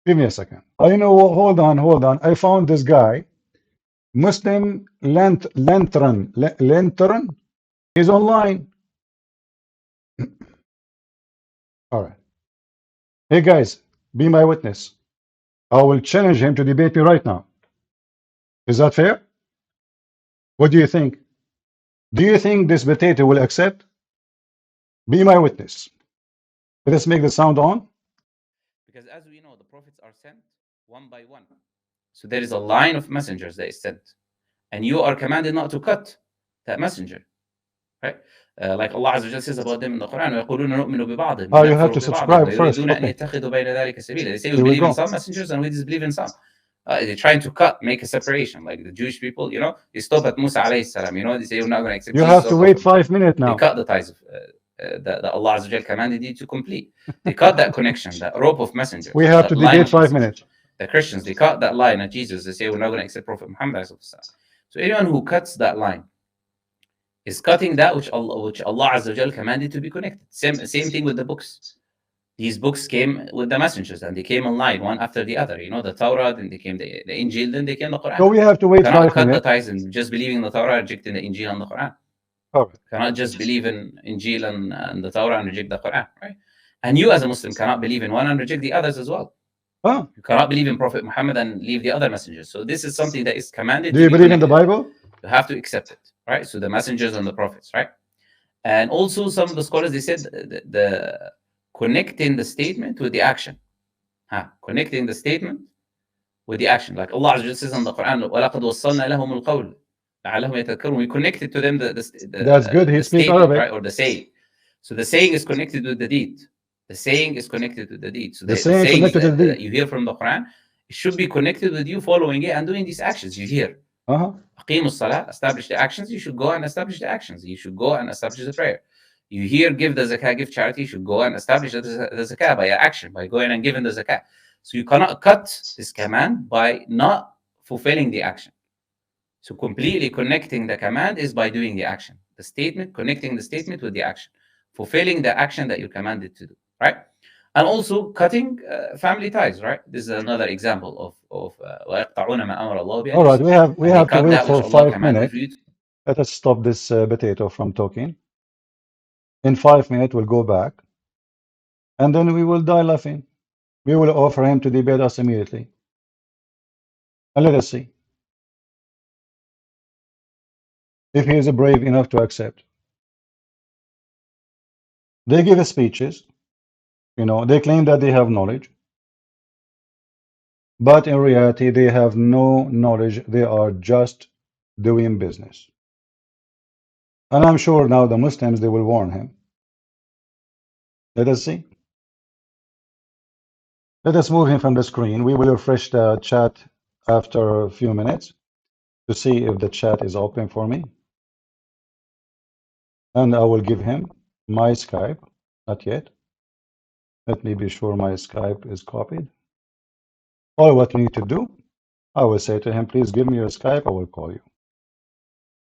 Give me a second. I know. Hold on, hold on. I found this guy, Muslim Lantern. He's online. All right. Hey guys, be my witness. I will challenge him to debate me right now. Is that fair? What do you think? Do you think this potato will accept? Be my witness. Let's make the sound on. Because as we know, the prophets are sent one by one. So there is a line of messengers that is sent. And you are commanded not to cut that messenger. Right? Like Allah Azza wa Jalla says about them in the Quran, وَيَقُولُونَ نُؤْمِنُ بِبَعْضٍ Oh, you have وَنَكْفُرُ to بِبَعْضٍ subscribe first. وَيُرِيدُونَ أَنْ Okay, يَتَّخِذُوا بَيْنَ ذَلِكَ سَبِيلًا. They say we here we believe in go. some messengers and we disbelieve in some. They're trying to cut, make a separation. Like the Jewish people, they stop at Musa alayhi salam. They say we're not going to accept You Jesus have or to wait Prophet Muhammad. 5 minutes They now. cut the ties of that Allah Azza wa Jalla commanded you to complete. They cut that connection, that rope of We messengers, have that to line debate of 5 minutes. messengers. The Christians, they cut that line at Jesus. They say we're not going to accept Prophet Muhammad. So anyone who cuts that line is cutting that which Allah Azza wa Jal commanded to be connected. Same thing with the books. These books came with the messengers and they came online one after the other. The Torah, then they came the Injil, then they came the So Quran. we have to You wait cannot five cut the minutes. ties and just believing in the Torah, rejecting the Injil and the Quran. All right. You cannot just believe in Injil and the Torah and reject the Quran, right? And you as a Muslim cannot believe in one and reject the others as well. Huh? You cannot believe in Prophet Muhammad and leave the other messengers. So this is something that is commanded Do to you be believe in the connected. Bible? You have to accept it, right? So the messengers and the prophets, right? And also, some of the scholars they said the connecting the statement with the action, connecting the statement with the action, like Allah Azza wa Jalla says in the Quran, وَلَقَدْ وَصَّلْنَا لَهُمُ الْقَوْلِ لَعَلَّهُمْ يَتَذَكَّرُونَ. We connected to them That's good. He the speak statement, right, Arabic. or the saying. So the saying is connected with the deed. The saying is connected to the deed. So The the saying sayings connected to the that deed. you hear from the Quran, it should be connected with you following it and doing these actions you hear. Uh-huh. أقيموا الصلاة, establish the actions. You should go and establish the actions. You should go and establish the prayer. You hear, give the zakah, give charity. You should go and establish the zakah by action, by going and giving the zakah. So you cannot cut this command by not fulfilling the action. So completely connecting the command is by doing the action. The statement, connecting the statement with the action, fulfilling the action that you're commanded to do, right? And also cutting family ties, right? This is another example of وَيَقْطَعُونَ مَا أَمَرَ اللَّهُ بِأَنْ All right. يُوصَلَ. We And they have to cut wait that which for Allah 5 minutes. commanded you to. Let us stop this potato from talking. In 5 minutes, we'll go back, and then we will die laughing. We will offer him to debate us immediately, and let us see if he is brave enough to accept. They give speeches. They claim that they have knowledge, but in reality, they have no knowledge. They are just doing business. And I'm sure now the Muslims, they will warn him. Let us see. Let us move him from the screen. We will refresh the chat after a few minutes to see if the chat is open for me. And I will give him my Skype. Not yet. Let me be sure my Skype is copied. All what we need to do, I will say to him, please give me your Skype, I will call you.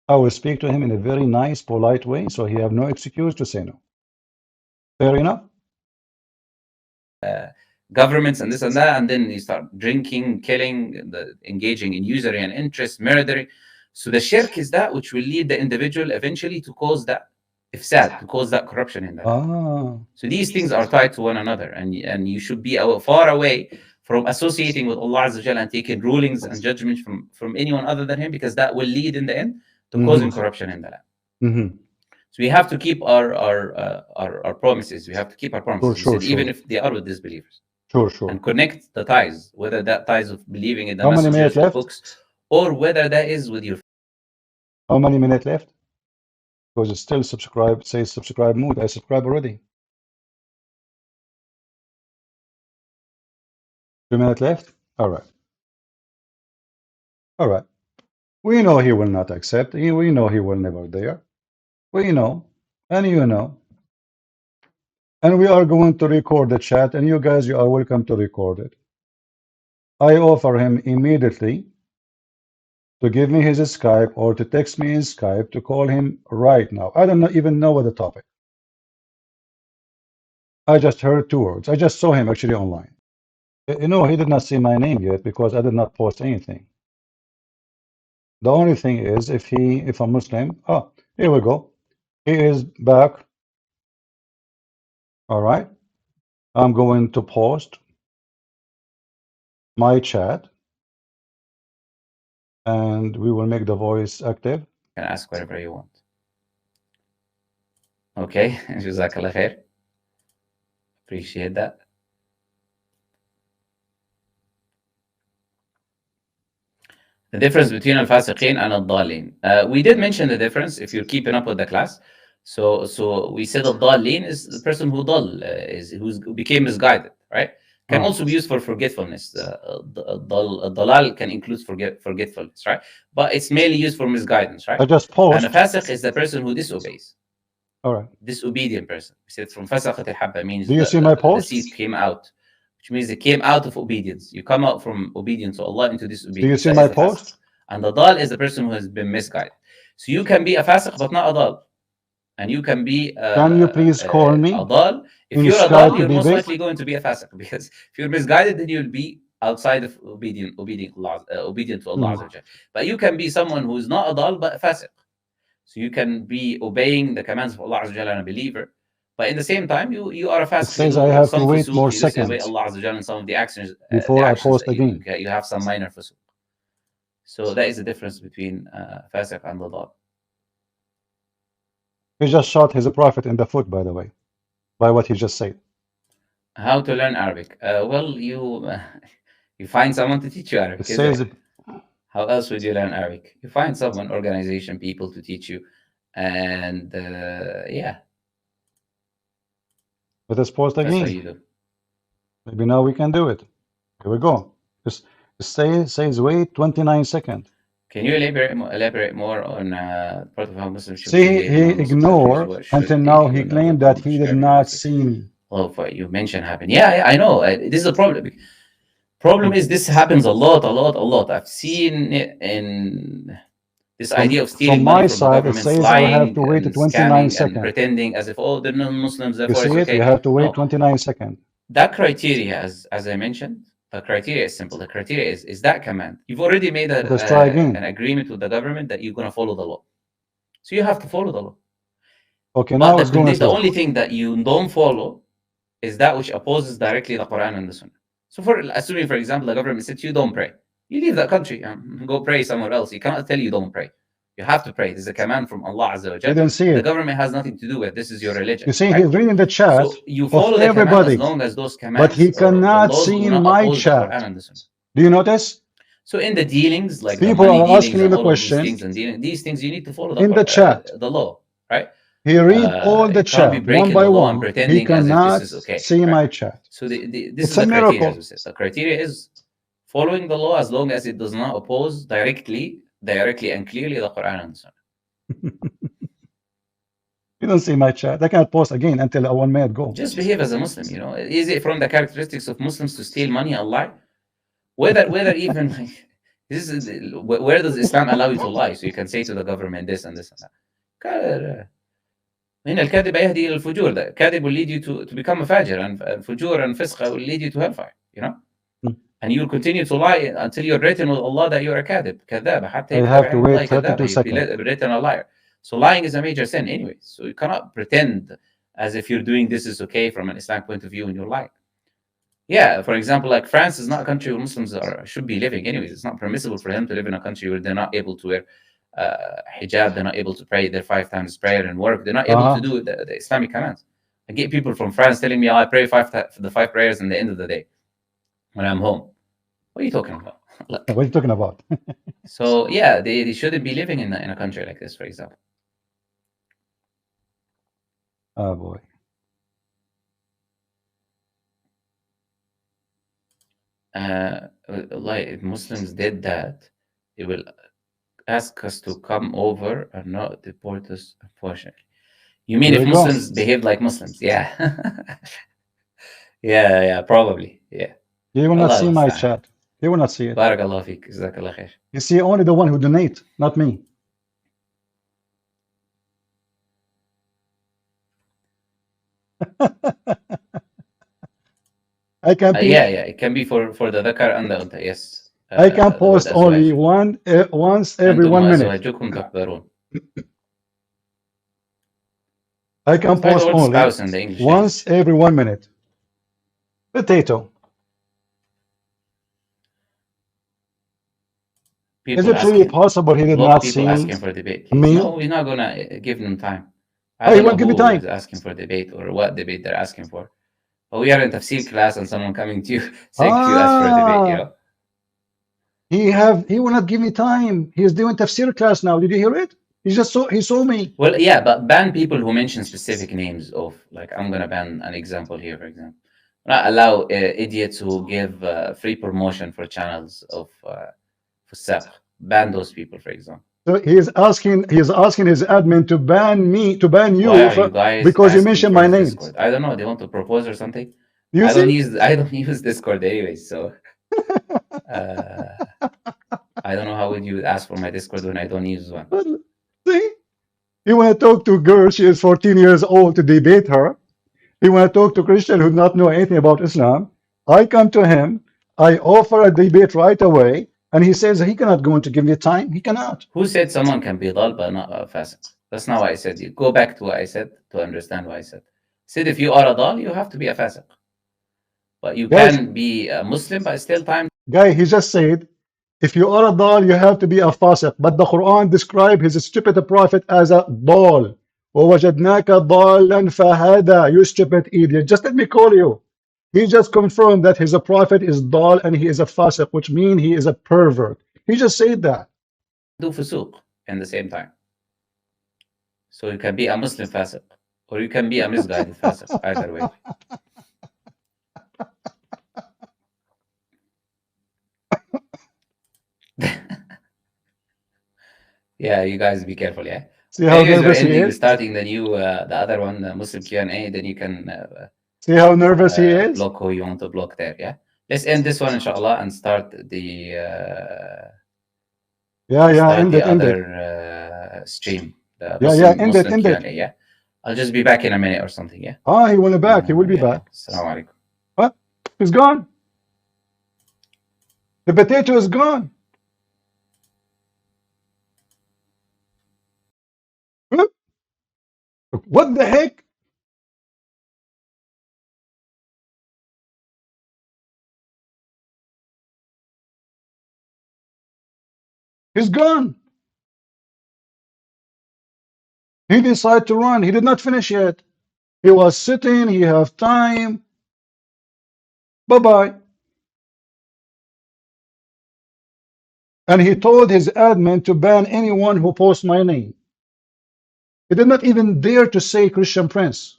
I will speak to him in a very nice, polite way, so he have no excuse to say no. Fair enough? Governments and this and that, and then you start drinking, killing, engaging in usury and interest, murdering. So the shirk is that which will lead the individual eventually to cause that ifsad, to cause that corruption in the land. Ah, So these things are tied to one another, and you should be far away from associating with Allah Azza wa Jalla and taking rulings and judgments from anyone other than Him, because that will lead in the end to causing corruption in the land. So we have to keep our promises. We have to keep our promises. He said, even if they are with disbelievers, Sure. and connect the ties, whether that ties of believing in the How many minutes messengers or left? books, or whether that is with your. How many minutes left? Because it's still subscribe, says subscribe mode. I subscribe already. 2 minutes left? All right. All right. We know he will not accept. We know he will never dare. We know. And you know. And we are going to record the chat, and you guys, you are welcome to record it. I offer him immediately to give me his Skype or to text me his Skype to call him right now. I don't even know what the topic. I just heard 2 words. I just saw him actually online. You know, he did not see my name yet because I did not post anything. The only thing is if a Muslim, oh, here we go. He is back. All right. I'm going to post my chat and we will make the voice active. You can ask whatever you want. Okay, Jazakallah khair. Appreciate that. The difference between al-fasiqin and al-dallin. We did mention the difference if you're keeping up with the class. So we said al-dallin is the person who who became misguided, right? Can also be used for forgetfulness. Dalal can include forgetfulness, right? But it's mainly used for misguidance, right? I just And a post. fasiq is the person who disobeys. All right. Disobedient person. We said from fasaqat al-habba means Do you see my the post? seed came out, which means it came out of obedience. You come out from obedience to Allah into Do you disobedience. see That my is the fasiq. post? And the dal is the person who has been misguided. So you can be a fasiq but not a dal. And you can be Can you please call a me dal. If in you're a dal, Skype, you're most baby? likely going to be a fasiq because if you're misguided, then you'll be outside of obedient to Allah. But you can be someone who's not a dal but a fasiq. So you can be obeying the commands of Allah and a believer, but in the same time, you are a fasiq. It says I have to Some wait more you disobey seconds Allah and some of the actions before I post that again. you have some minor fusuq. So that is the difference between fasiq and dal. He just shot his prophet in the foot, by the way, by what he just said. How to learn Arabic? Well, you find someone to teach you Arabic. It says, How else would you learn Arabic? You find someone, organization, people to teach you, and yeah, let us post that's what again. you do. Maybe now we can do it. Here we go. Just says wait 29 seconds. Can you elaborate more on part of how Muslims should See, behave he in non-Muslim countries? ignored What should until they now. do He in order claimed to that he accomplish did every not message? see me. All of what you mentioned happened. Yeah, I know. This is a problem. Problem is this happens a lot. I've seen it in this idea of stealing From money my from the side, it government, says I have lying to wait and 29 scamming and seconds. pretending as if, oh, they're non-Muslims, You therefore see it's it? okay. You have to wait No, 29 seconds. that criteria, as I mentioned, the criteria is simple. The criteria is that command. You've already made Let us try again. an agreement with the government that you're going to follow the law. So you have to follow the law. Okay, But now it's going the slow. only thing that you don't follow is that which opposes directly the Quran and the Sunnah. So for assuming, for example, the government says you don't pray, you leave that country and go pray somewhere else. You cannot tell you don't pray. You have to pray. This is a command from Allah Azza wa They didn't see The it. government has nothing to do with it. This is your religion. You see, right? he's reading the chat So you of follow the command everybody, as long as those but commands he or the cannot laws see do not my oppose the Quran chat. and the Sunnah. Do you notice? So in the dealings, like the People money are dealings asking and him a all of these question things and these things, you need to follow in the chat. the law, right? He read all the You can't be chat one breaking by the law and one. He pretending as if this cannot is okay. see right? my chat. So this It's is a the criteria, as we miracle. said. The criteria is following the law as long as it does not oppose directly and clearly the Quran and the Sunnah. You don't see my chat. I cannot post again until 1 minute go. Just behave as a Muslim. You know, is it from the characteristics of Muslims to steal money and lie? Whether even like this is where does Islam allow you to lie? So you can say to the government this and this and that. هنا الكذب يهدي إلى الفجور. The كذب will lead you to become a fajr, and fujur and fisqa will lead you to hellfire. You know, and you will continue to lie until you're written with Allah that you're a kadhib, كذاب. حتى I have to wait 32 you'll seconds. be written a liar. So lying is a major sin anyway. So you cannot pretend as if you're doing this is okay from an Islamic point of view when you're lying. Yeah, for example, like France is not a country where Muslims should be living. Anyways, it's not permissible for them to live in a country where they're not able to wear hijab, they're not able to pray their 5 times prayer and work, they're not able to do the Islamic commands. I get people from France telling me, oh, I pray the 5 prayers in the end of the day when I'm home. What are you talking about? What are you talking about? So yeah, they shouldn't be living in a country like this, for example. Oh boy. Like if Muslims did that, they will ask us to come over and not deport us, unfortunately. You mean if Muslims behaved like Muslims? Yeah. yeah, probably. Yeah. He will not see my chat. He will not see it. Barakallah feek. Jazakallah khair. You see only the one who donate, not me. I can be, Yeah, it can be for the dhakar and the untha. Yes, I can the word post only azwaj. once every أنتم 1 minute. وأزواجكم تحبرون. I can Try the post word only spouse in the English once language. every 1 minute. Potato. Is People it really asking, possible he a did lot of not people see asking for debate. me? We're not gonna give them time. I Oh, he don't know won't give me who time. is asking for debate or what debate they're asking for. But we are in tafsir class and someone coming to you saying to you ask for a debate, you Ah, know? he will not give me time. He's doing tafsir class now. Did you hear it? He saw me. Well, yeah, but ban people who mention specific names of, like, I'm gonna ban an example here, for example. Not allow idiots who give free promotion for channels of Fusaq. Ban those people, for example. So he is asking his admin to ban me, to ban Why you are you for, guys because you asking mentioned for my his names. Discord? I don't know. They want to propose or something. You see? I don't use Discord anyways, so uh, I don't know how would you ask for my Discord when I don't use one. See? You want to talk to a girl, she is 14 years old, to debate her. You want to talk to a Christian who not know anything about Islam. I come to him, I offer a debate right away, and he says he cannot go to give me time. He cannot. Who said someone can be dal but not a fasiq? That's not what I said. You go back to what I said to understand what I said. Said if you are a dal, you have to be a fasiq. But you Guys, can be a Muslim, but still time. guy, he just said, if you are a dal, you have to be a fasiq. But the Quran described his stupid prophet as a dal. وَوَجَدْنَاكَ ضَالًا فَهَدَى. You stupid idiot. Just let me call you. He just confirmed that his prophet is dal and he is a fasiq, which means he is a pervert. He just said that. Do fusuq in the same time. So you can be a Muslim fasiq, or you can be a misguided fasiq, either way. Yeah, you guys be careful, yeah. See how Anyways, we're nervous he ending, we're is? starting the new, the other one, Muslim Q&A, then you can See how nervous he is? block who you want to block there, yeah. Let's end this one, inshallah, and start Yeah, end the it, end it. other stream, the Yeah, Muslim end it. Q&A, yeah. I'll just be back in a minute or something, yeah. Ah, he will be back. He will be Yeah. back. Assalamu alaikum. What? He's gone. The potato is gone. Huh? What the heck? He's gone. He decided to run. He did not finish yet. He was sitting. He have time. Bye-bye. And he told his admin to ban anyone who posts my name. He did not even dare to say Christian Prince.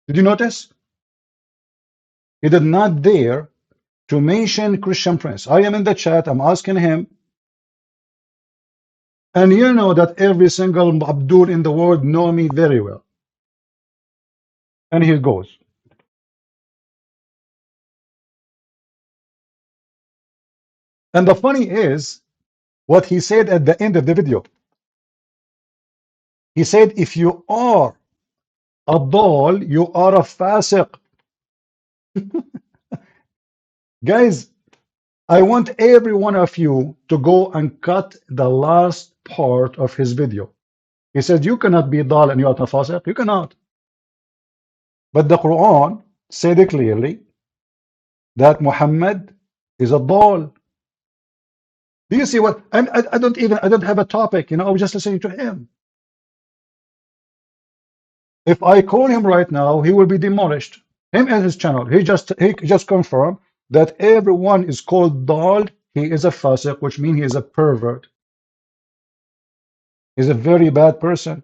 Did you notice? He did not dare to mention Christian Prince. I am in the chat. I'm asking him. And you know that every single Abdul in the world know me very well. And he goes. And the funny is what he said at the end of the video. He said, if you are a dal, you are a fasiq. Guys, I want every one of you to go and cut the last part of his video. He said, you cannot be dal and you are a fasiq. You cannot. But the Quran said clearly that Muhammad is a dal. Do you see what? I don't have a topic. I was just listening to him. If I call him right now, he will be demolished. Him and his channel. He just confirmed that everyone is called dal. He is a fasiq, which means he is a pervert. He's a very bad person.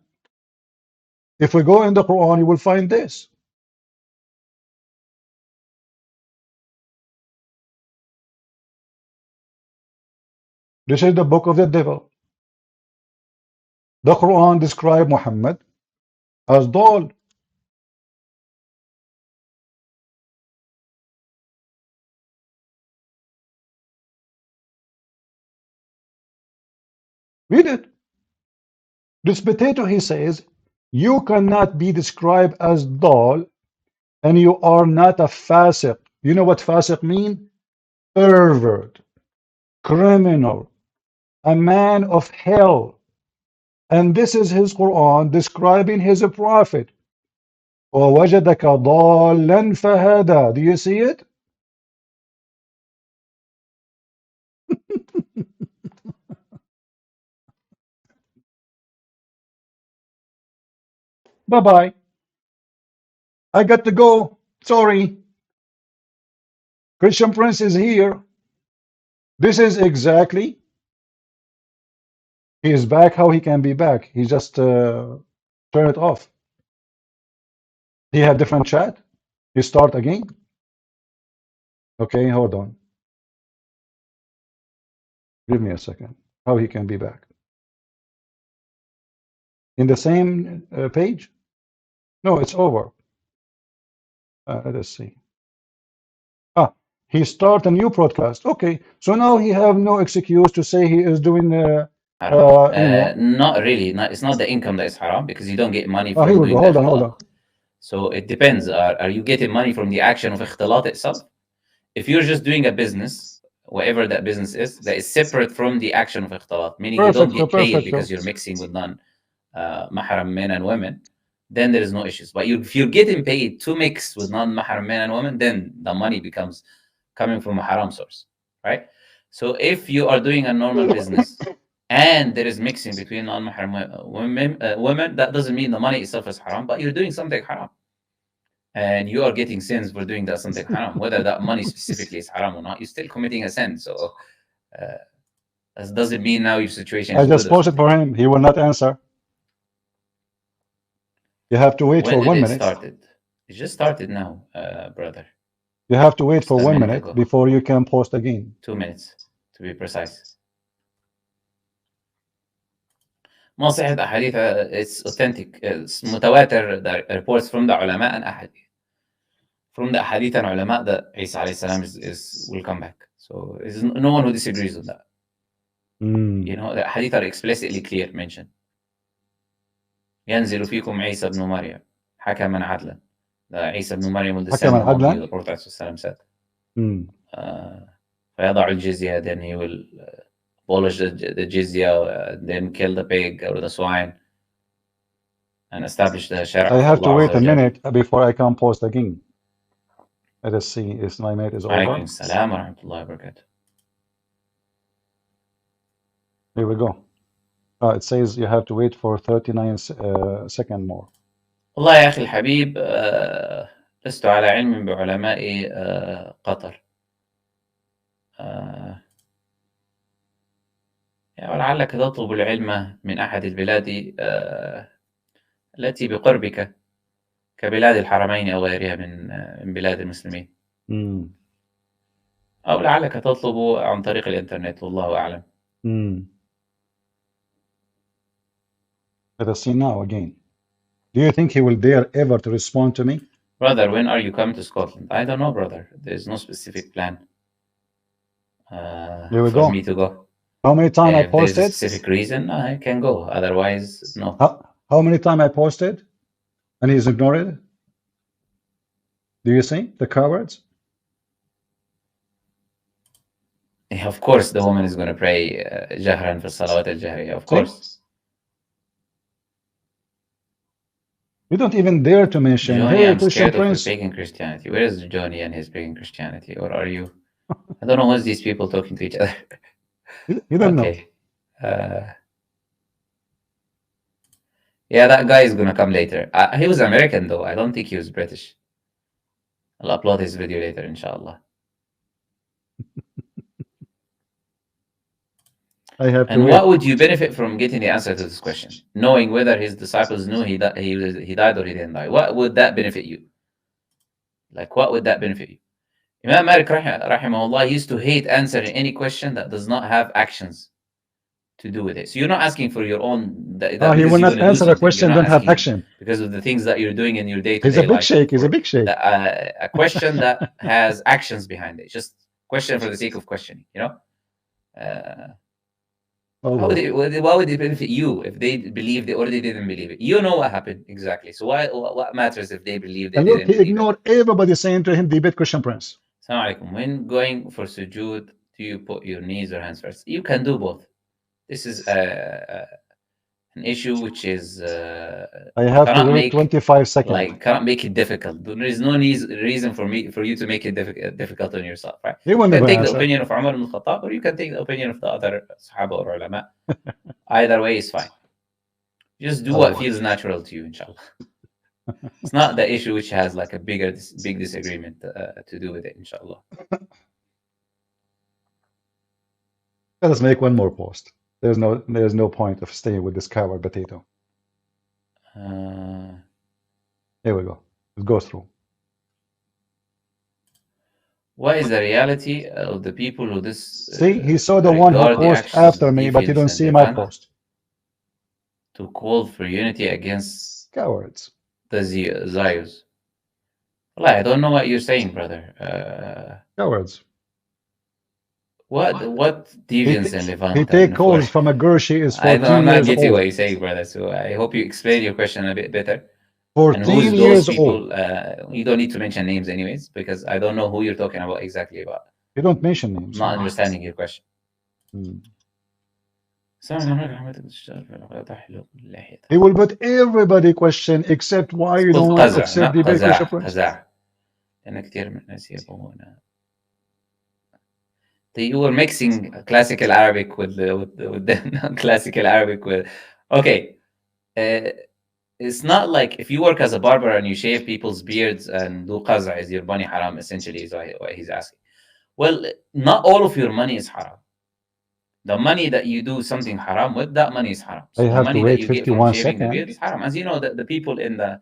If we go in the Quran, you will find this. This is the book of the devil. The Quran described Muhammad as dal. Read it. This potato, he says, you cannot be described as dal and you are not a fasiq. You know what fasiq mean? Pervert, criminal, a man of hell. And this is his Quran describing his prophet. وَوَجَدَكَ ضَالًّا فَهَدَى. Do you see it? Bye-bye. I got to go. Sorry. Christian Prince is here. This is exactly. He is back. How he can be back? He just turn it off. He had different chat. You start again. Okay, hold on. Give me a second. How he can be back? In the same page? No, it's over. Let us see. Ah, he start a new broadcast. Okay, so now he have no excuse to say he is doing, you know. Not really. It's not the income that is haram, because you don't get money Oh, from here we doing go. the Hold on. ikhtilat. So it depends. Are you getting money from the action of ikhtilat itself? If you're just doing a business, whatever that business is, that is separate from the action of ikhtilat, meaning you don't get paid because you're mixing with non-mahram men and women, then there is no issues. But if you're getting paid to mix with non-mahram men and women, then the money becomes coming from a haram source, right? So if you are doing a normal business and there is mixing between non-mahram women, that doesn't mean the money itself is haram, but you're doing something haram. And you are getting sins for doing that something haram. Whether that money specifically is haram or not, you're still committing a sin. So that doesn't mean now your situation is I just posted for him. He will not answer. You have to wait for 1 minute. It just started now, brother. You have to wait for 1 minute before you can post again. 2 minutes, to be precise. ما صحت أحاديث. It's authentic. It's متواتر. The reports from the ulama and ahadith. From the hadith and ulama that Isa alayhi salam will come back. So there's no one who disagrees with that. You know, the hadith are explicitly clear mentioned. ينزل فيكم عيسى بن مريم حكما عدلا. عيسى بن مريم will descend among you, the Prophet said. فيضع الجزية, then he will abolish the jizya, then kill the pig or the swine and establish the shara. I have to wait a minute before I can post again. Let us see if my minute is over. Alaykum assalam wa rahmatullahi wa barakatuh. Here we go. It says you have to wait for 39 seconds more. والله يا أخي الحبيب لست على علم بعلماء قطر. ولعلك تطلب العلم من أحد البلاد التي بقربك كبلاد الحرمين أو غيرها من بلاد المسلمين. أو لعلك تطلب عن طريق الإنترنت، والله أعلم. Let us see now again. Do you think he will dare ever to respond to me? Brother, when are you coming to Scotland? I don't know, brother. There's no specific plan for me to go. How many times I posted? There's a specific reason I can go. Otherwise, no. How many times I posted and he's ignored it? Do you see the cowards? Yeah, of course, the woman is going to pray jahran for salawat al-jahriya. Of course. You don't even dare to mention, Johnny, hey, I'm Christian scared Prince. of pagan Christianity. Where is Johnny and his pagan Christianity? Or are you? I don't know what's these people talking to each other. You don't know. Yeah, that guy is going to come later. He was American, though. I don't think he was British. I'll upload his video later, inshallah. And what would you benefit from getting the answer to this question? Knowing whether his disciples knew he died or he didn't die. What would that benefit you? Like, what would that benefit you? Imam Malik rahimahullah used to hate answering any question that does not have actions to do with it. So you're not asking for your own. He will not answer a question don't have action. Because of the things that you're doing in your day-to-day life. He's a big shake. He's a big shake. A question that has actions behind it. Just question for the sake of questioning, you know? What would it benefit you if they believed it or they didn't believe it? You know what happened exactly. So what matters if they believed it? And look, he ignored everybody saying to him, debate Christian Prince. Assalamu alaikum. When going for sujood, do you put your knees or hands first? You can do both. This is an issue which is I have to cannot wait make 25 seconds. cannot make it difficult. There is no reason for you to make it difficult on yourself, right? He will You can never take the answer. opinion of Umar ibn Khattab, or you can take the opinion of the other Sahaba or ulama. Either way is fine. Just do what Oh, feels natural to you, inshallah. It's not the issue which has like a big disagreement to do with it, inshallah. let us make one more post. There's no point of staying with this coward potato. Here we go. Let's go through. What is the reality of the people who See, he saw the one who regard the post actions after of me, but you deviants don't and see their my ban post. to call for unity against Cowards. the Zayus? Well, I don't know what you're saying, brother. Cowards. What He, deviants and he Levant take and calls from a girl, she is I'm 14 not years getting what old. you're saying, brother. So I hope you explain your question a bit better. And 14 who's those years people? old. You don't need to mention names, anyways, because I don't know who you're talking about exactly about. You don't mention names. I'm not understanding your question. Hmm. He will put everybody question except why you قلت don't قزع accept not debate with your قزع friends. قزع لأن كثير من الناس يفهمون. You were mixing classical Arabic with the classical Arabic with. Okay, it's not like if you work as a barber and you shave people's beards and do qaza, is your money haram? Essentially, is what he's asking. Well, not all of your money is haram. The money that you do something haram with, that money is haram. So I the have to money that wait you get from 51 shaving the beard seconds. is haram. As you know, the people in the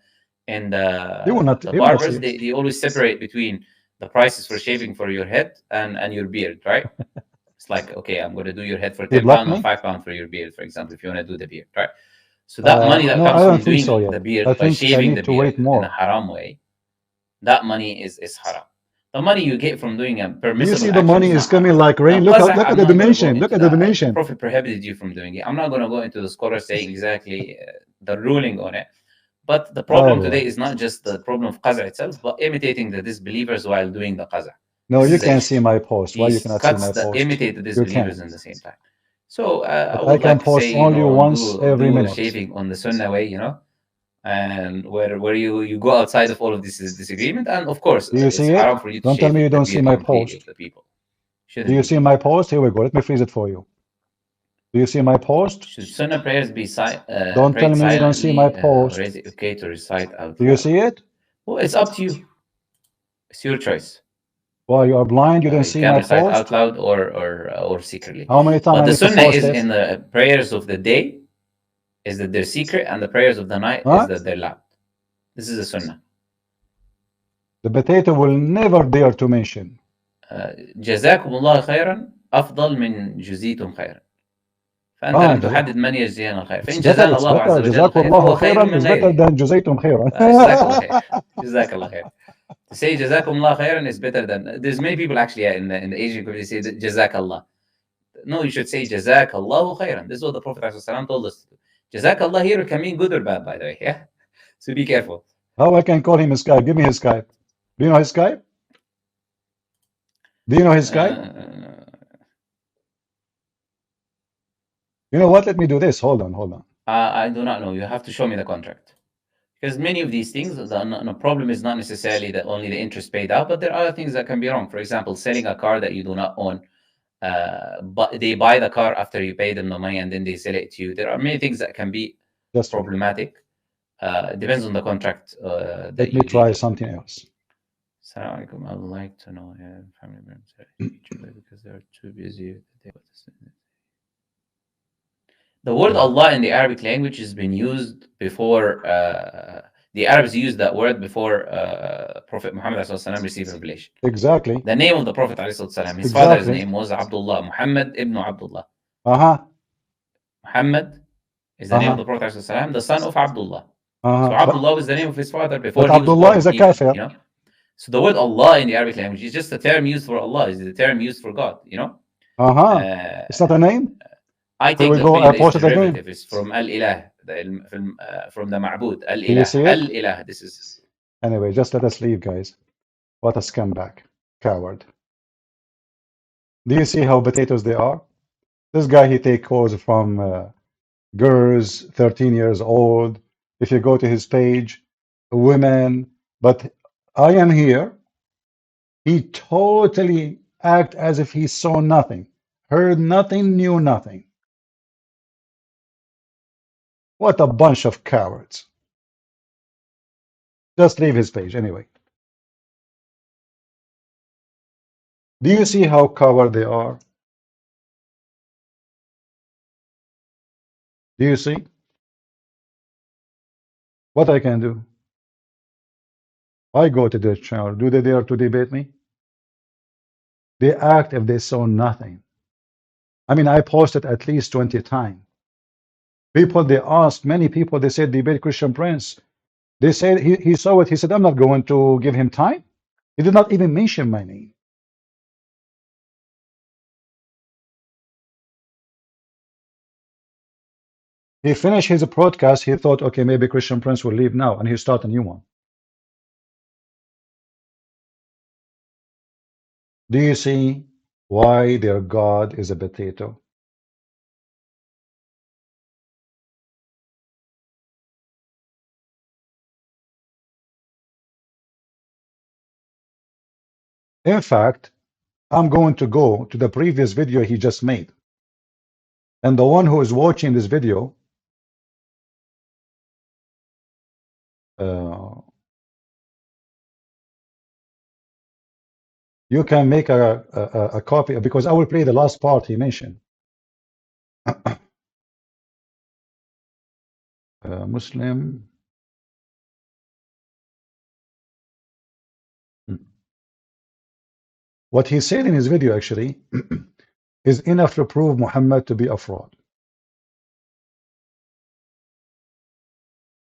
He will not barbers, see it. they always separate between the prices for shaving for your head and your beard, right? It's like, okay, I'm going to do your head for He 10 blocked pounds and me? 5 pounds for your beard, for example, if you want to do the beard, right? So that money that No, I comes don't from think so doing yet. the beard I by think I shaving need the to wait beard in a more. haram way, that money is haram. The money you get from doing a Do you permissible see the action money is is not haram. coming like Now, rain? Look qazah, at I'm the not going to go donation. Look into at the that. The donation. Prophet prohibited you from doing it. I'm not going to go into the scholars saying exactly the ruling on it. But the problem Oh, today is not just the problem of qazah itself, but imitating the disbelievers while doing the qazah. no, This you is the can't issue. see my post. Why you These cannot see cuts my that post? imitate the You disbelievers can't. in the same time. So I But I would can like to post say, only once every do the minute. shaving on the sunnah way, and where you go outside of all of this disagreement, and of course Do you it's see it? haram for you to Don't tell shave me you the don't see beard my completely post. of the people. Do Shouldn't you do see that. my post? Here we go. Let me freeze it for you. Do you see my post? Should sunnah prayers be Don't tell prayed me you don't see my silently, or post. is it okay to recite out Do you loud? see it? Well, it's up to you. It's your choice. Why you are blind? You don't You see can my recite post? out loud or secretly. How many times But I the need to sunnah post is it? in the prayers of the day is that they're secret, and the prayers of the night is Huh? that they're loud. This is the sunnah. The potato will never dare to mention. جزاكم الله خيرا أفضل من جزيتم خيرا. فأنت لم تحدد من يجزينا الخير. فإن جزانا الله عز وجل جزاكم الخير الله فهو خير خيرا من is better غيره. than جزيتم خيرا. جزاك الله خير. جزاك الله خير. To say جزاكم الله خيرا is better than. There's many people actually in the Asian community say جزاك الله. No, you should say جزاك الله خيرا. This is what the Prophet ﷺ told us to do. جزاك الله here can mean good or bad, by the way. Yeah. So be careful. How I can call him Skype? Give me his Skype. Do you know his Skype? Do you know his Skype? You know what? Let me do this. Hold on. I do not know. You have to show me the contract. Because many of these things, the problem is not necessarily that only the interest paid out, but there are other things that can be wrong. For example, selling a car that you do not own, but they buy the car after you pay them the money and then they sell it to you. There are many things that can be problematic. It depends on the contract. Let me try something else. Assalamu alaikum. I would like to know if family members are each other because they are too busy. The word Allah in the Arabic language has been used before. The Arabs used that word before Prophet Muhammad received revelation. Exactly. The name of the Prophet his father's name was Abdullah, Muhammad ibn Abdullah. Muhammad is the name of the Prophet the son of Abdullah. So Abdullah was the name of his father before he was born. Abdullah is a kafir. So the word Allah in the Arabic language is just a term used for Allah. It's the term used for God. It's not a name. I take the opinion that it's derivative. It's from Al-Ilah, from the Ma'bud. Al-Ilah. Al-Ilah. This is. Anyway, just let us leave, guys. What a scumbag. Coward. Do you see how potatoes they are? This guy, he take calls from girls, 13 years old. If you go to his page, women. But I am here. He totally act as if he saw nothing, heard nothing, knew nothing. What a bunch of cowards. Just leave his page anyway. Do you see how coward they are? Do you see what I can do? I go to their channel. Do they dare to debate me? They act if they saw nothing. I mean, I posted at least 20 times. People, they asked, many people, they said, debate Christian Prince. They said he saw it. He said, I'm not going to give him time. He did not even mention my name. He finished his broadcast. He thought, okay, maybe Christian Prince will leave now, and he start a new one. Do you see why their God is a potato? In fact, I'm going to go to the previous video he just made. And the one who is watching this video, you can make a copy, because I will play the last part he mentioned. Muslim. What he said in his video actually is enough to prove Muhammad to be a fraud.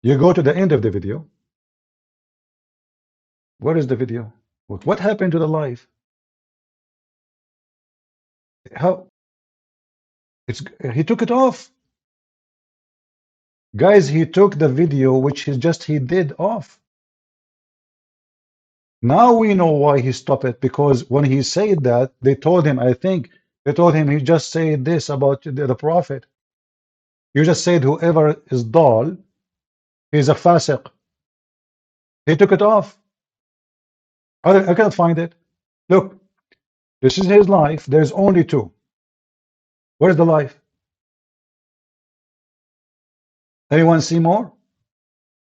You go to the end of the video. Where is the video? What happened to the live? How? He took it off. Guys, he took the video which he did off. Now we know why he stopped it, because when he said that, they told him, I think they told him, he just said this about the prophet. You just said whoever is dull is a fasiq. He took it off. I can't find it. Look, this is his life. There's only two. Where's the life? Anyone see more?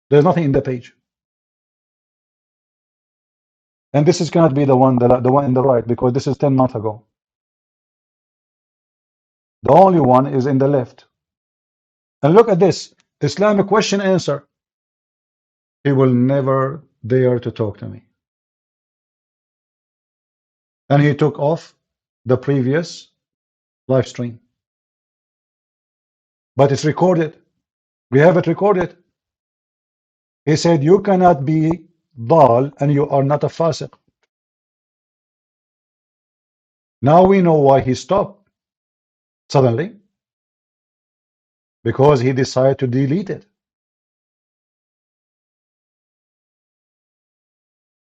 There's nothing in the page. And this is cannot be the one in the right, because this is 10 months ago. The only one is in the left. And look at this Islamic question answer. He will never dare to talk to me. And he took off the previous live stream. But it's recorded. We have it recorded. He said, you cannot be dal and you are not a fasiq. Now we know why he stopped suddenly. Because he decided to delete it.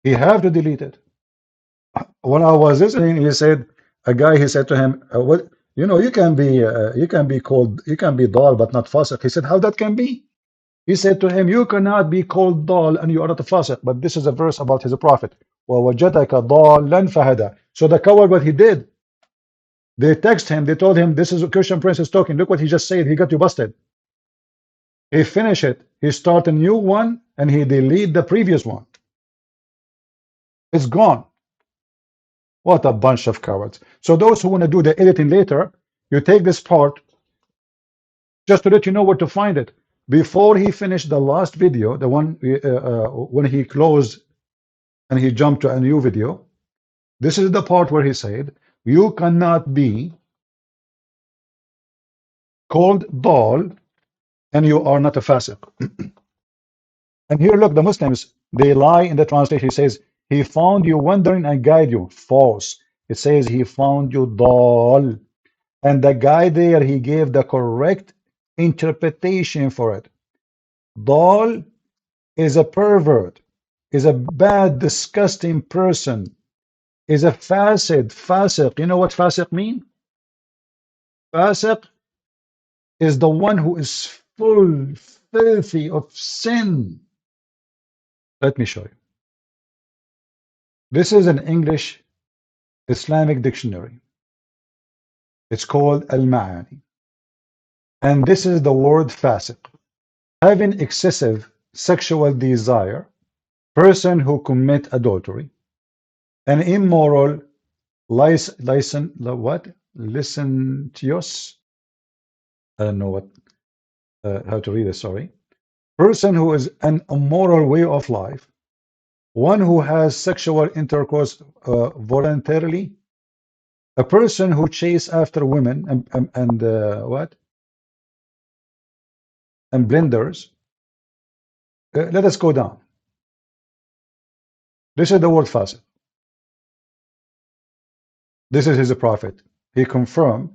He have to delete it. When I was listening, he said, a guy, he said to him, what, you know, you can be dal but not fasiq. He said, how that can be? He said to him, you cannot be called dal and you are not a fasiq. But this is a verse about his prophet. وَوَجَدَكَ ضَالًّا فَهَدَى. So the coward, what he did, they text him, they told him, this is Christian Prince is talking. Look what he just said. He got you busted. He finished it. He started a new one and he deleted the previous one. It's gone. What a bunch of cowards. So those who want to do the editing later, you take this part just to let you know where to find it. Before he finished the last video, the one when he closed and he jumped to a new video, this is the part where he said, you cannot be called dal and you are not a fasiq. And here, look, the Muslims, they lie in the translation. He says, he found you wandering and guide you. False. It says he found you dal. And the guy there, he gave the correct interpretation for it. Dal is a pervert, is a bad, disgusting person, is a fasid, fasiq. You know what fasiq mean? Fasiq is the one who is full, filthy of sin. Let me show you. This is an English Islamic dictionary. It's called Al-Ma'ani. And this is the word fasiq. Having excessive sexual desire, person who commit adultery, an immoral, licentious, I don't know what, how to read it, sorry. Person who is an immoral way of life, one who has sexual intercourse voluntarily, a person who chase after women and what? And blenders. Let us go down. This is the word fasiq. This is his prophet. He confirmed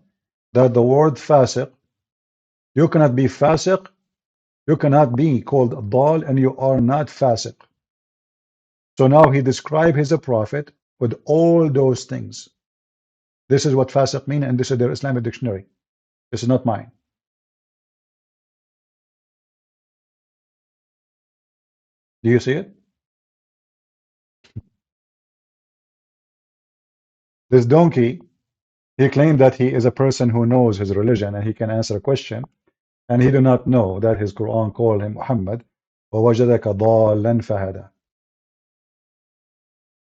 that the word fasiq, you cannot be fasiq, you cannot be called dal, and you are not fasiq. So now he described his prophet with all those things. This is what fasiq mean, and this is their Islamic dictionary. This is not mine. Do you see it? This donkey, he claimed that he is a person who knows his religion and he can answer a question, and he do not know that his Quran called him Muhammad. وَوَجَدَكَ ضَالًّا فَهَدَى.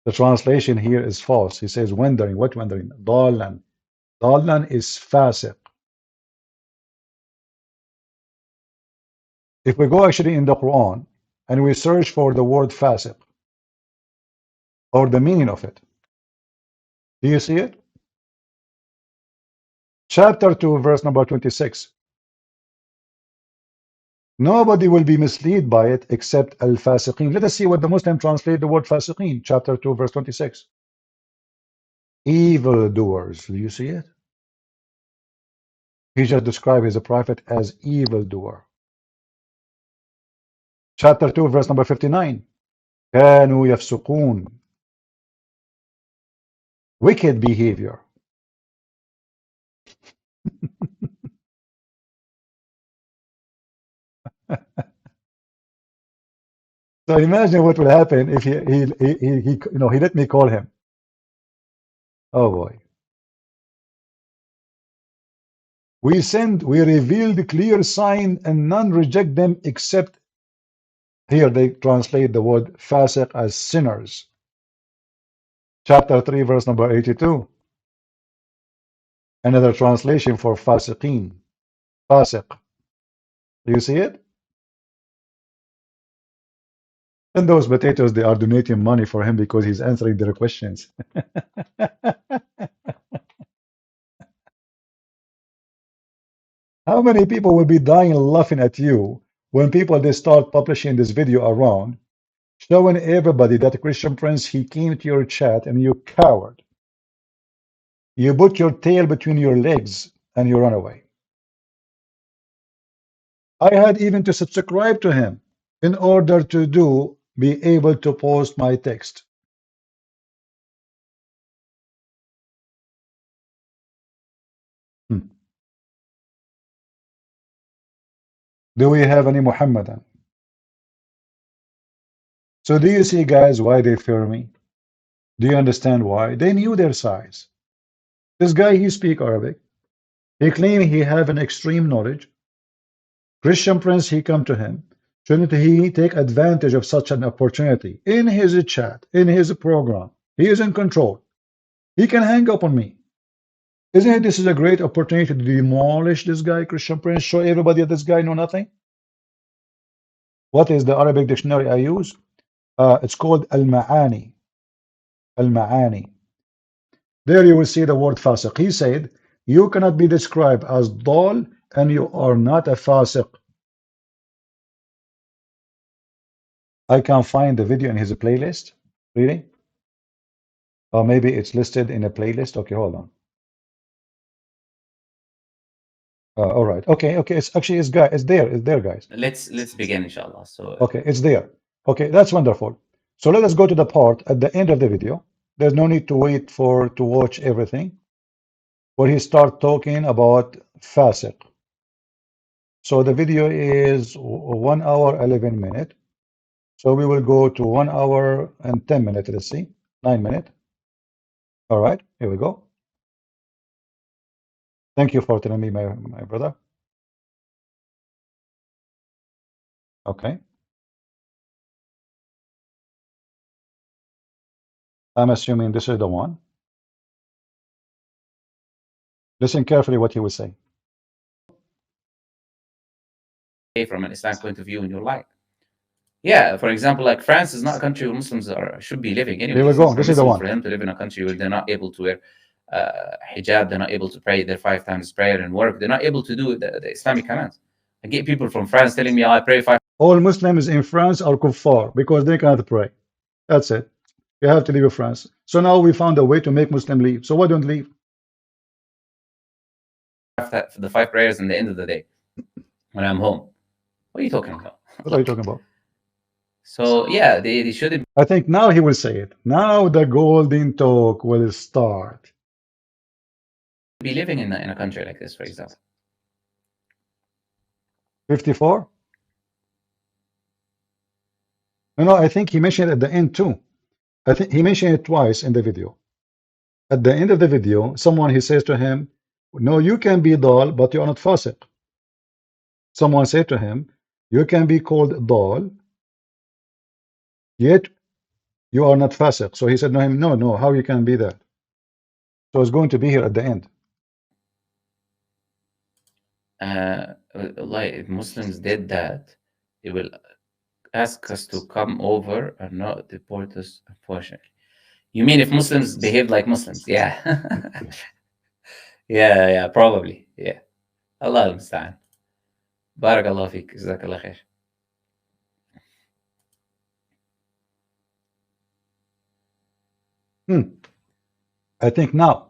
The translation here is false. He says wandering. What wandering? ضَالًّا. ضَالًّا is fasiq. If we go actually in the Quran and we search for the word fasiq or the meaning of it, do you see it? Chapter 2, verse number 26. Nobody will be misled by it except al-fasiqeen. Let us see what the Muslim translate the word fasiqeen. Chapter 2, verse 26. Evil doers. Do you see it? He just described his prophet as evil doer. Chapter 2, verse number 59. كانوا يفسقون. Wicked behavior. So imagine what will happen if he let me call him. Oh boy. We revealed clear sign and none reject them except, here they translate the word fasiq as sinners. Chapter 3, verse number 82. Another translation for fasiqeen. Fasiq. Do you see it? And those potatoes, they are donating money for him because he's answering their questions. How many people will be dying laughing at you when people they start publishing this video around, showing everybody that Christian Prince, he came to your chat and you coward. You put your tail between your legs and you run away. I had even to subscribe to him in order to be able to post my text. Do we have any Muhammadan? So do you see, guys, why they fear me? Do you understand why? They knew their size. This guy, he speak Arabic. He claimed he have an extreme knowledge. Christian Prince, he come to him. Shouldn't he take advantage of such an opportunity in his chat, in his program? He is in control. He can hang up on me. Isn't it this is a great opportunity to demolish this guy, Christian Prince, show everybody that this guy know nothing? What is the Arabic dictionary I use? It's called Al-Ma'ani. Al-Ma'ani. There you will see the word fasiq. He said, you cannot be described as dal and you are not a fasiq. I can't find the video in his playlist. Really? Or maybe it's listed in a playlist. Okay, hold on. All right. Okay. It's actually it's there. It's there, guys. Let's begin, inshallah. So okay, it's there. Okay, that's wonderful. So let us go to the part at the end of the video There's no need to wait to watch everything. Where he start talking about fasiq. So the video is 1 hour 11 minutes. So we will go to 1 hour and 10 minutes. Let's see, 9 minutes. All right, here we go. Thank you for telling me, my brother. Okay. I'm assuming this is the one. Listen carefully what he will say. From an Islamic point of view in your life. Yeah, for example, like France is not a country where Muslims should be living anyway. Here we It's go. not This is the permissible one. for them to live in a country where they're not able to wear hijab, they're not able to pray their 5 times prayer and work, they're not able to do the Islamic commands. I get people from France telling me, I pray 5. All Muslims in France are kuffar because they cannot pray. That's it. You have to leave France. So now we found a way to make Muslim leave. So why don't leave? The 5 prayers in the end of the day when I'm home. What are you talking about? What are you talking about? So yeah, they shouldn't I think now he will say it. Now the golden talk will start. be living in a country like this, for example. 54? No, I think he mentioned it at the end too. I think he mentioned it twice in the video. At the end of the video, he says to him, no, you can be dal, but you are not fasiq. Someone said to him, you can be called dal, yet you are not fasiq. So he said, no, how you can be that? So it's going to be here at the end. Like if Muslims did that, they will ask us to come over and not deport us, unfortunately. You mean if Muslims behaved like Muslims? Yeah. yeah, probably. Yeah. Allah al-Musta'an. Barakallah feek. Jazakallah khair. I think now.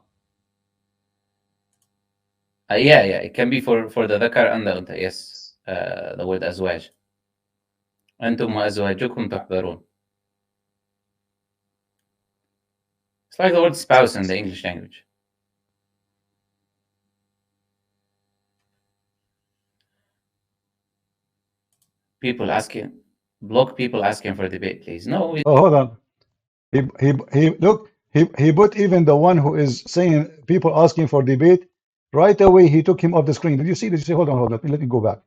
Yeah, it can be for the dhakar and the unta. Yes, the word azwaj. أنتم وأزواجكم تحبرون. It's like the word spouse in the English language. People asking, block people asking for debate, please. No. Oh, hold on. He put even the one who is saying people asking for debate. Right away, he took him off the screen. Did you see? Hold on. Let me go back.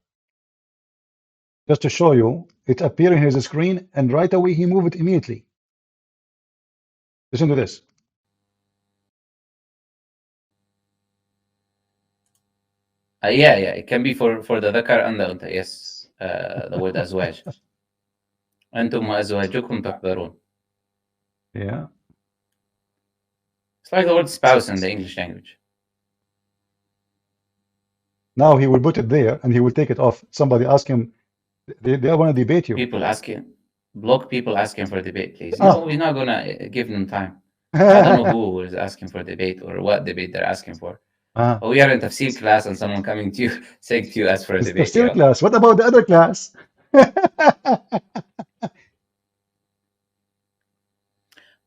Just to show you, it appeared in his screen, and right away he moved it immediately. Listen to this. Yeah, it can be for the dhakar and the unta. Yes, the word azwaj. أنتم وأزواجكم تحبرون. Yeah. It's like the word spouse in the English language. Now he will put it there, and he will take it off. Somebody ask him, they want to debate you. People asking, block people asking for debate, please. No, we're not gonna give them time. I don't know who is asking for debate or what debate they're asking for. But we are in tafsir class and someone coming to you saying to you ask for a debate. Tafsir class. What about the other class?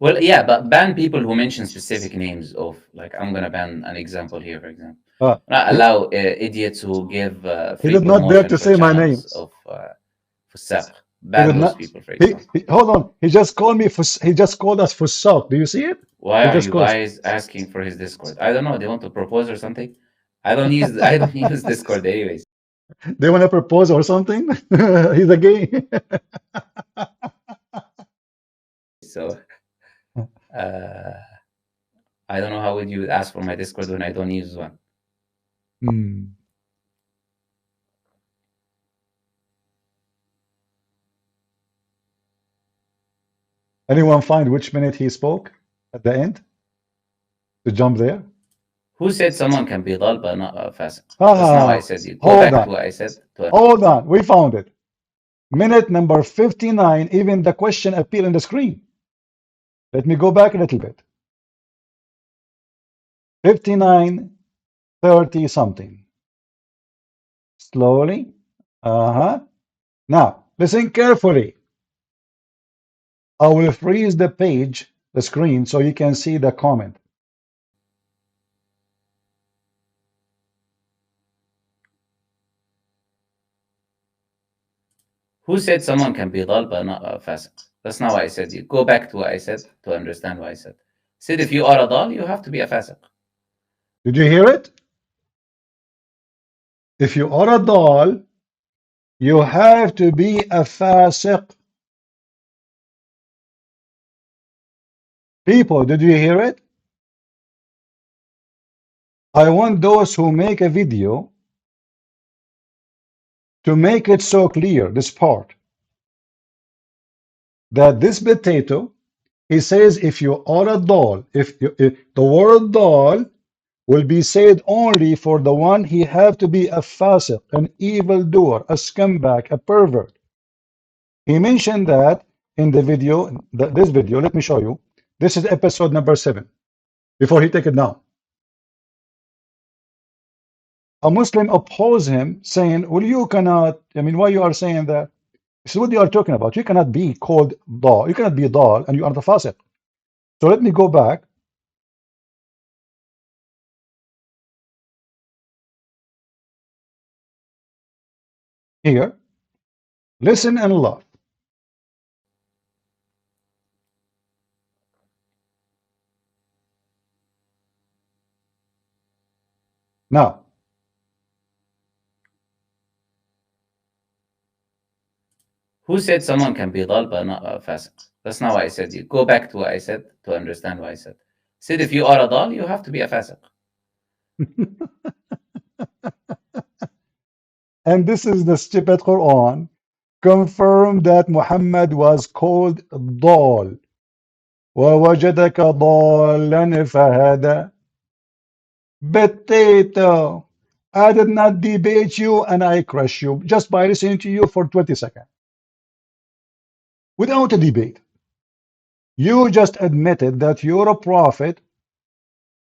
Well, yeah, but ban people who mention specific names of, like, I'm gonna ban an example here, for example. Not allow idiots who give free he did not dare to say my name. Of fusaq. Ban those people, for example. Hold on. He just called me. He just called us fusaq. Do you see it? Why are you guys asking for his Discord? I don't know. They want to propose or something. I don't use Discord anyways. They want to propose or something. He's a gay. So I don't know how would you ask for my Discord when I don't use one. Anyone find which minute he spoke at the end to jump there? Who said someone can be dal but not fasiq? That's not what I said. You go back to what I said. Hold on, we found it. Minute number 59. Even the question appeared on the screen. Let me go back a little bit. 59, 30 something. Slowly. Now, listen carefully. I will freeze the page the screen so you can see the comment. Who said someone can be dal but not a fasiq? That's not what I said. You go back to what I said to understand what I said. I said if you are a dal, you have to be a fasiq. Did you hear it? If you are a dal, you have to be a fasiq. People, did you hear it? I want those who make a video to make it so clear, this part, that this potato, he says, if you are a dal, if the word dal will be said only for the one, he have to be a fasiq, an evildoer, a scumbag, a pervert. He mentioned that in the video, this video, let me show you. This is episode number 7, before he take it down. A Muslim opposed him, saying, well, you cannot, I mean, why you are saying that? This is what you are talking about. You cannot be called dal. You cannot be dal, and you are the fasiq. So let me go back. Here, listen and love. Now, Who said someone can be dal but not a fasiq? That's not what I said. You go back to what I said to understand what I said. I said if you are a dal, you have to be a fasiq. and this is the stupid Quran, confirmed that Muhammad was called dal. وَوَجَدَكَ ضَالًّا فَهَدَى. Potato. I did not debate you and I crush you just by listening to you for 20 seconds. Without a debate. You just admitted that your prophet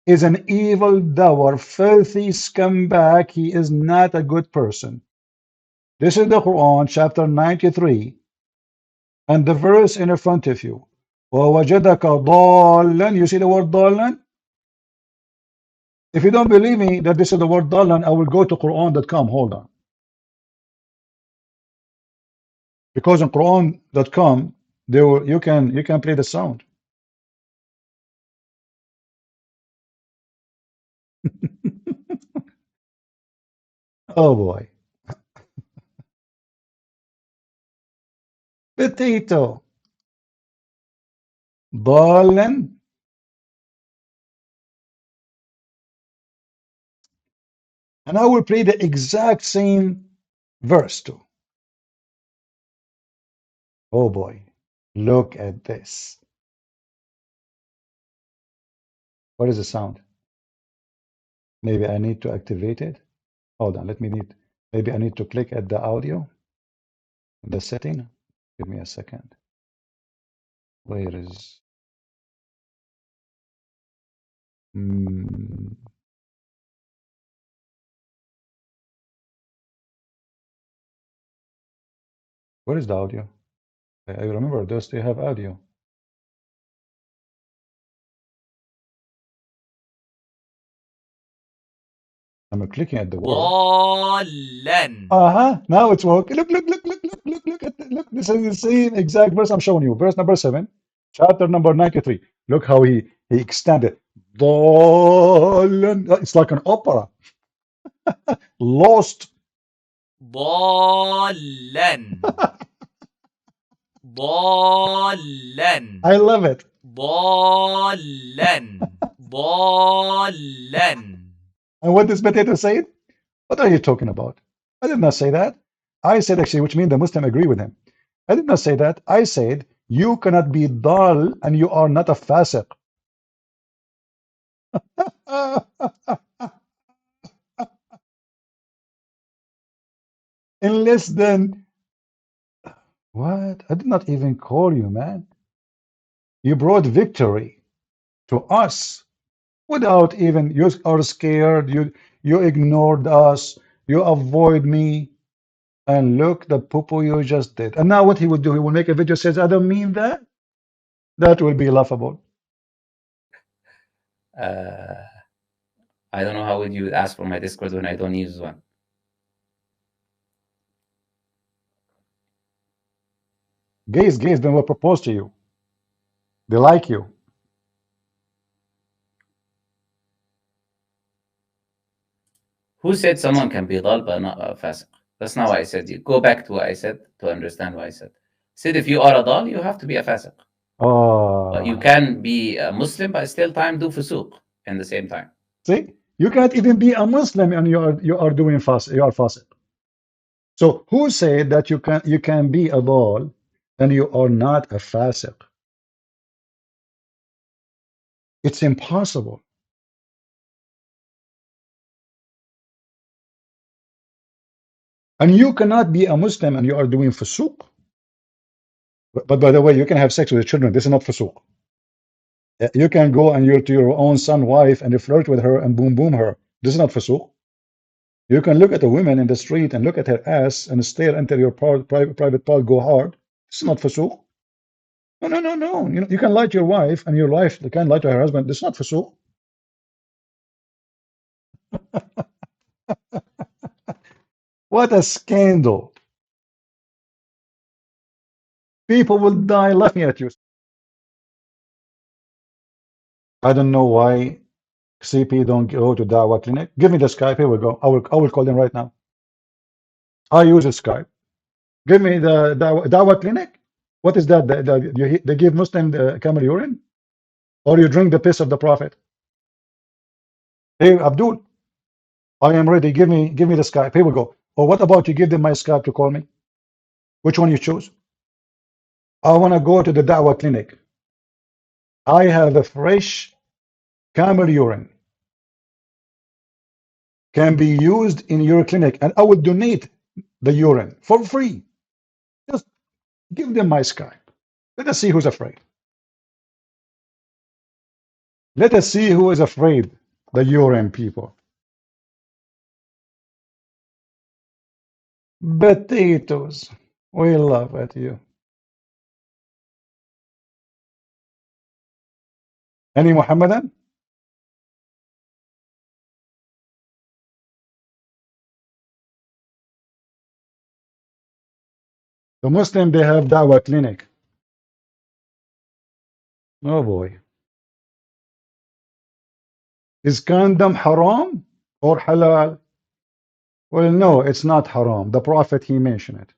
is an evil doer, filthy scumbag. He is not a good person. This is the Quran, chapter 93, and the verse in front of you. وَوَجَدَكَ ضَالًّا. You see the word ضَالًّا? If you don't believe me that this is the word ضَالًّا, I will go to Quran.com. Hold on. Because on Quran.com, you can play the sound. Oh boy. Potato. ضَالًّا. And I will play the exact same verse too. Oh boy. Look at this. What is the sound? Maybe I need to activate it. Hold on, maybe I need to click at the audio, the setting. Give me a second. Where is, where is the audio? I remember those, they have audio. I'm clicking at the word. Now it's working. Look. This is the same exact verse I'm showing you. Verse number 7, chapter number 93. Look how he extended. It's like an opera. Lost. ضالا ضالا I love it. ضالا ضالا. And what this potato said? What are you talking about? I did not say that. I said actually, which means the Muslim agree with him. I did not say that. I said you cannot be dal and you are not a fasiq. In less than what? I did not even call you, man. You brought victory to us without even, you are scared, you ignored us, you avoid me, and look the poo-poo you just did. And now what he would do, he will make a video says, I don't mean that. That will be laughable. I don't know how would you ask for my Discord when I don't use one. Gays then will propose to you. They like you. Who said someone can be dal but not a fasiq? That's not what I said. You go back to what I said to understand what I said. I said if you are a dal, you have to be a fasiq. But you can be a Muslim, but still time do fusuq in the same time. See, you can't even be a Muslim and you are doing fasiq. You are fasiq. So who said that you can be a dal and you are not a fasiq? It's impossible. And you cannot be a Muslim and you are doing fusuq. But by the way, you can have sex with your children. This is not fusuq. You can go and you're to your own son, wife, and you flirt with her and boom her. This is not fusuq. You can look at a woman in the street and look at her ass and stare into your private part, go hard. This is not fusuq. No. You can lie to your wife and your wife can lie to her husband. This is not fusuq. What a scandal. People will die laughing at you. I don't know why CP don't go to Dawah Clinic. Give me the Skype. Here we go. I will call them right now. I use a Skype. Give me the Dawah Clinic. What is that? They give Muslim the camel urine? Or you drink the piss of the Prophet? Hey, Abdul, I am ready. Give me the Skype. Here we go. Or what about you give them my Skype to call me? Which one you choose? I want to go to the Dawah Clinic. I have a fresh camel urine. Can be used in your clinic, and I will donate the urine for free. Just give them my Skype. Let us see who's afraid. Let us see who is afraid. The urine people. Potatoes. We love it, you. Any Muhammadan? The Muslim, they have Dawah Clinic. Oh boy. Is condom haram or halal? Well, no, it's not haram. The Prophet, he mentioned it.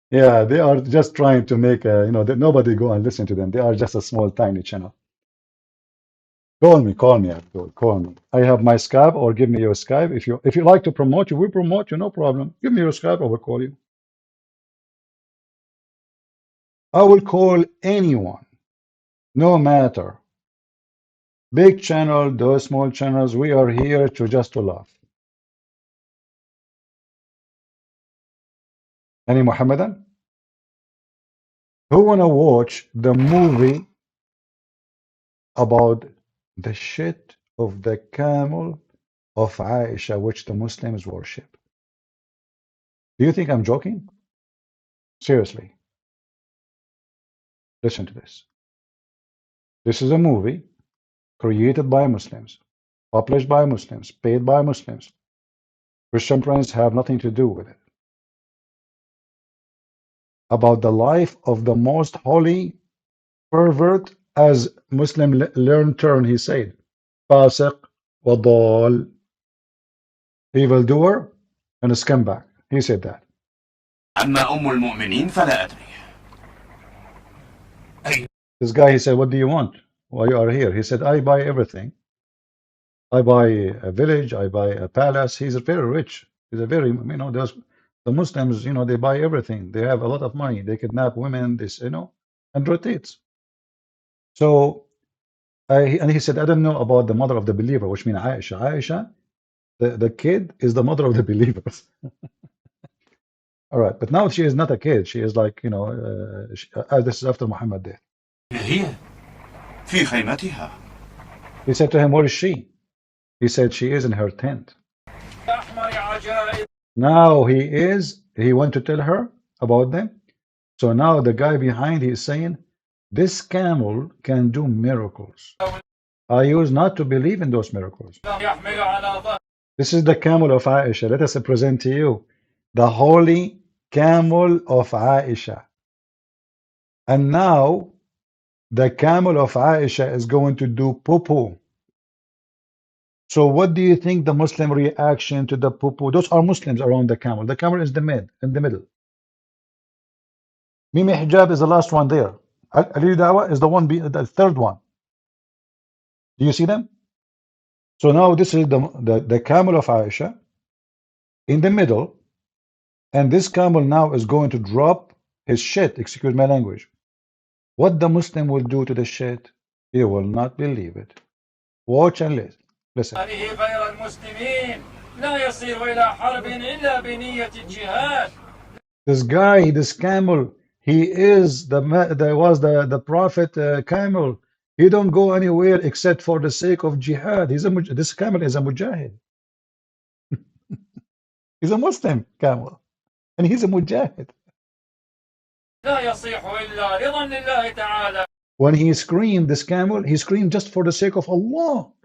Yeah, they are just trying to make a, nobody go and listen to them. They are just a small, tiny channel. Call me, Abdul, call me. I have my Skype, or give me your Skype. If you like to promote you, we promote you, no problem. Give me your Skype, I will call you. I will call anyone, no matter. Big channel, those small channels, we are here to laugh. Any Muhammadan? Who wanna watch the movie about the shit of the camel of Aisha, which the Muslims worship? Do you think I'm joking? Seriously. Listen to this. This is a movie created by Muslims, published by Muslims, paid by Muslims. Christian friends have nothing to do with it. About the life of the most holy pervert, as Muslim learned turn, he said, fasiq wa dal, evildoer and a scumbag. He said that. أما أم المؤمنين فلا أدري. This guy, he said, what do you want? Why you are here? He said, I buy everything. I buy a village, I buy a palace. He's very rich. He's a very, the Muslims, they buy everything. They have a lot of money. They kidnap women, this, and rotates. So, and he said, I don't know about the mother of the believer, which means Aisha. Aisha, the kid is the mother of the believers. All right, but now she is not a kid. She is like, this is after Muhammad death. هي في خيمتها. He said to him, where is she? He said, she is in her tent. Now he went to tell her about them. So now the guy behind he is saying, this camel can do miracles. I used not to believe in those miracles. This is the camel of Aisha. Let us present to you the holy camel of Aisha. And now the camel of Aisha is going to do poo-poo. So what do you think the Muslim reaction to the poo-poo? Those are Muslims around the camel. The camel is in the middle. Mimi Hijab is the last one there. Ali Dawa is the one, the third one. Do you see them? So now this is the camel of Aisha in the middle, and this camel now is going to drop his shit, excuse my language. What the Muslim will do to the shit, he will not believe it. Watch and listen. This guy, this camel, he is the prophet camel. He don't go anywhere except for the sake of jihad. This camel is a mujahid. He's a Muslim camel, and he's a mujahid. When he screamed, this camel, he screamed just for the sake of Allah.